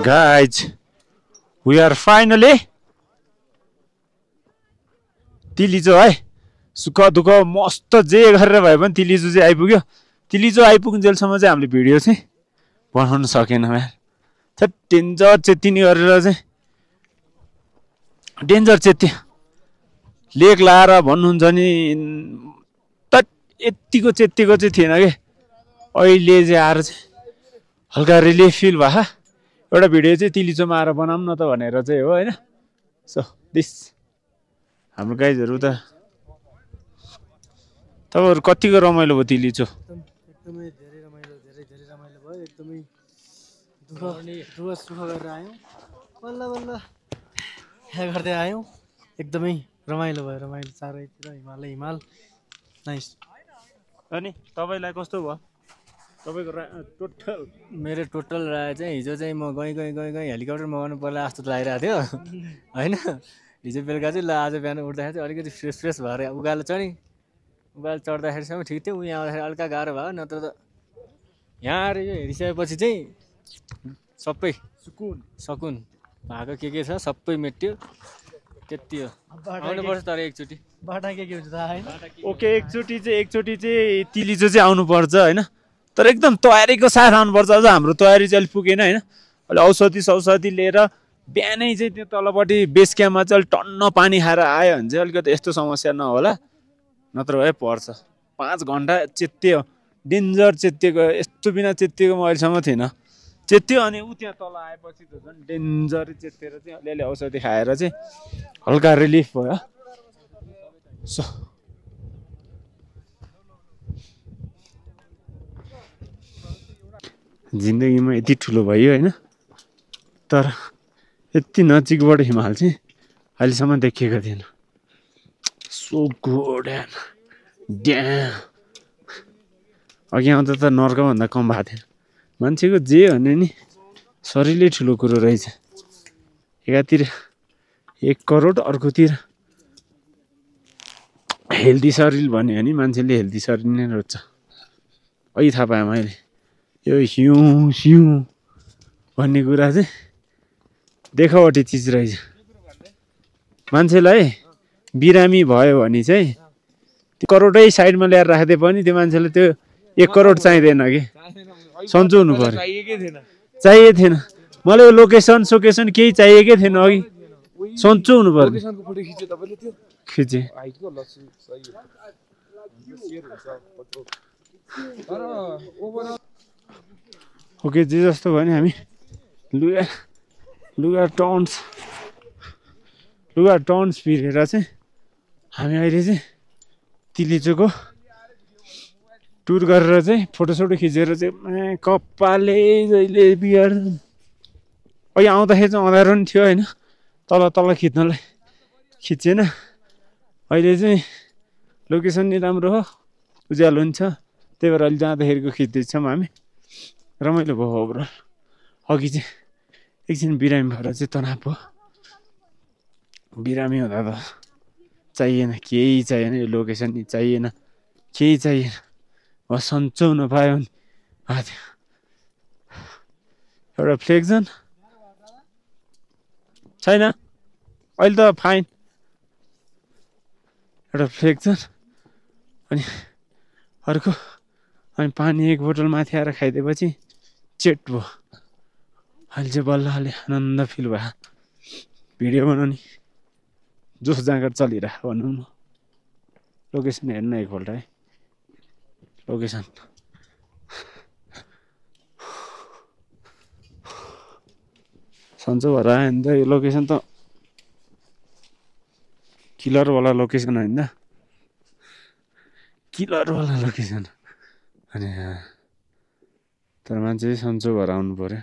Guys, we are finally तिलिजो है सुख दुःख मस्त जे गरेर भए पनि तिलिजो चाहिँ आइपुग्यो तिलिजो आइपुग्नुन्जेलसम्म चाहिँ हामीले भिडियो चाहिँ बनाउन सकेनौँ यार थेट डेन्जर चेतिनी गरेर चाहिँ डेन्जर चेत्ती लेक लाएर भन्नुहुन्छ नि त यतिको चेत्तीको चाहिँ थिएन के अहिले चाहिँ आएर चाहिँ हल्का रिलिफ फिल भयो एउटा भिडियो चाहिँ तिलिजोमा आएर बनाऊँ न त भनेर चाहिँ हो हैन सो दिस हाम्रो गाइजहरु त तपाईहरु कतिको रमाइलो भयो तिलिजो एकदमै धेरै रमाइलो भयो एकदमै दुःख सुख गरेर आयौं बल्ल बल्ल यहाँ गर्दै आयौं एकदमै रमाइलो चारैतिर हिमाल नाइस अनि तपाईलाई कस्तो भयो तपाईको टोटल मेरो टोटल राय चाहिँ हिजो चाहिँ म गई हेलिकप्टर मगाउनु पर्ला जस्तो लागिरहेको थियो हैन हिजो बेलुका चाहिँ ल आज बिहान उठ्दाखेरि चाहिँ अलिकति फ्रेस भएर उकालो चढ्दाखेरिसम्म ठिक थियो यहाँ आउँदाखेरि हल्का गाह्रो भयो नत्र त यहाँ आएर यो हेरिसकेपछि चाहिँ सबै सकुन भएको के छ सबै मेट्यो त्यति हो आउनुपर्छ तर एकचोटि बाटा के हुन्छ थाहा हैन ओके एकचोटि चाहिँ तिलिजो चाहिँ आउनुपर्छ हैन तर एकदम तयारीको साथ आउनुपर्छ अझ हाम्रो तयारी चाहिँ अलिक पुगेन हैन अहिले औषधि लिएर बिहानै चाहिँ त्यो तलपट्टि बेस क्याम्पमा चाहिँ टन्न पानी खाएर आयो भने चाहिँ अलिकति यस्तो समस्या नहोला नत्र भए पर्छ 5 घण्टा चेत्तियो डेन्जर चेत्तिएको यस्तो बिना चेत्तिएको म अहिलेसम्म थिएन चेत्तियो अनि ऊ त्यहाँ तल आएपछि त झन् डेन्जर चेत्तेर चाहिँ अलिअलि औषधि खाएर चाहिँ हल्का रिलिफ भयो सो जिन्दगीमा यति ठुलो भयो हैन तर यति नजिकबाट हिमाल चाहिँ अहिलेसम्म देखिएको थिएन सो गुड एन्ड ड्याम अघि आउँदा त नर्कभन्दा कम भएको थिएन मान्छेको जे भने नि शरीरै ठुलो कुरो रहेछ एकातिर 1 करोड अर्कोतिर हेल्दी शरीर भन्यो भने मान्छेले हेल्दी शरीर नै रोज्छ अहिले थाहा पाएँ मैले यो हिउँ भन्ने कुरा चाहिँ देखावटी चिज रहेछ मान्छेलाई बिरामी भयो भने चाहिँ त्यो करोडै साइडमा ल्याएर राख्दै पनि त्यो मान्छेले त्यो 1 करोड चाहिँदैन कि सन्चो हुनु पर्यो चाहिएको थिएन मलाई लोकेसन केही चाहिएकै थिएन अघि सन्चो हुनु पर्यो खिचे ओके जे जस्तो भयो नि हामी लुगा टन्स पिरेर चाहिँ हामी अहिले चाहिँ तिलिजोको टुर गरेर चाहिँ फोटोसोटो खिचेर चाहिँ कपाले जहिले बिहार अहिले आउँदाखेरि चाहिँ अँध्यारो नि थियो होइन तल खिच्नलाई खिचेन अहिले चाहिँ लोकेसन नि राम्रो हो उज्यालो नि छ त्यही भएर अहिले जाँदाखेरिको खिच्दैछौँ हामी रमाइलो भयो ओभरअल अघि चाहिँ एकछिन बिरामी भएर चाहिँ तनाव भयो बिरामी हुँदा त चाहिएन केही चाहिएन यो लोकेसन नि चाहिएन केही चाहिएन सन्चो हुन पायो भने एउटा फ्लेक्जन छैन अहिले त फाइन एउटा फ्लेक्जन अनि अर्को अनि पानी 1 बोतल माथि आएर खाइदिएपछि चेट भयो अहिले चाहिँ बल्ल अलि आनन्द फिल भयो भिडियो बनाउने जोस जाँगर चलिरहेको भनौँ न लोकेसन हेर्नु एकपल्ट है लोकेसन सन्चो भएर आयो नि त यो लोकेसन त किलरवाला लोकेसन होइन त किलरवाला लोकेसन अनि तर मान्छे सन्चो भएर आउनु पर्यो